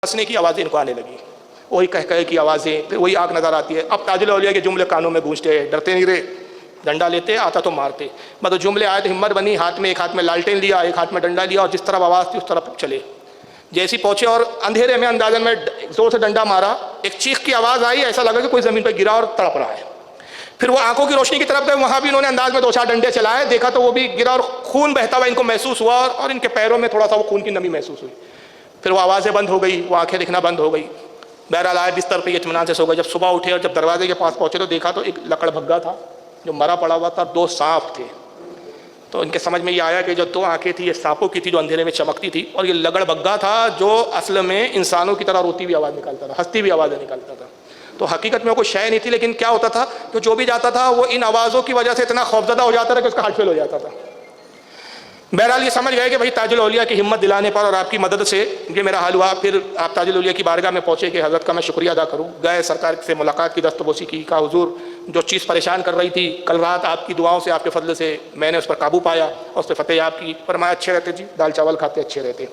हंसने की आवाज़ें इनको आने लगी, वही कह कह की आवाज़ें, फिर वही आग नज़र आती है। अब ताजुल औलिया के जुमले कानों में गूंजते हैं, डरते नहीं रहे, डंडा लेते आता तो मारते। मतलब जुमले आए तो हिम्मत बनी, एक हाथ में लालटेन लिया, एक हाथ में डंडा लिया, और जिस तरफ आवाज़ थी उस तरफ चले। जैसी पहुँचे और अंधेरे में अंदाजन में जोर से डंडा मारा, एक चीख की आवाज़ आई, ऐसा लगा कि कोई ज़मीन पर गिरा और तड़प रहा है। फिर वो आंखों की रोशनी की तरफ गए, वहाँ भी इन्होंने अंदाज में 2-4 डंडे चलाए, देखा तो वो भी गिरा और खून बहता हुआ इनको महसूस हुआ, और इनके पैरों में थोड़ा सा वो खून की नमी महसूस हुई। फिर वो आवाज़ें बंद हो गई, वो आंखें दिखना बंद हो गई। बहरहाल आए बिस्तर पे इत्मीनान से सो गए। जब सुबह उठे और जब दरवाजे के पास पहुंचे तो देखा तो एक लकड़भग्गा था जो मरा पड़ा हुआ था, 2 सांप थे। तो इनके समझ में ये आया कि जो 2 आंखें थी ये सांपों की थी जो अंधेरे में चमकती थी, और ये लकड़भग्गा था जो असल में इंसानों की तरह रोती हुई आवाज़ निकालता था, हंसती हुई आवाज़ें निकालता था। तो हकीकत में कोई शय नहीं थी, लेकिन क्या होता था कि जो भी जाता था वो इन आवाज़ों की वजह से इतना खौफजदा हो जाता था कि उसका हार्ट फेल हो जाता था। बहरहाल ये समझ गए कि भाई ताजुल औलिया की हिम्मत दिलाने पर और आपकी मदद से ये मेरा हाल हुआ। फिर आप ताजुल औलिया की बारगाह में पहुँचे कि हज़रत का मैं शुक्रिया अदा करूँ। गए, सरकार से मुलाकात की, दस्तबोसी की, कहा हुजूर जो चीज़ परेशान कर रही थी कल रात आपकी दुआओं से, आपके फजल से मैंने उस पर काबू पाया और उस पर फतेह आपकी। फरमाया अच्छे रहते जी, दाल चावल खाते अच्छे रहते।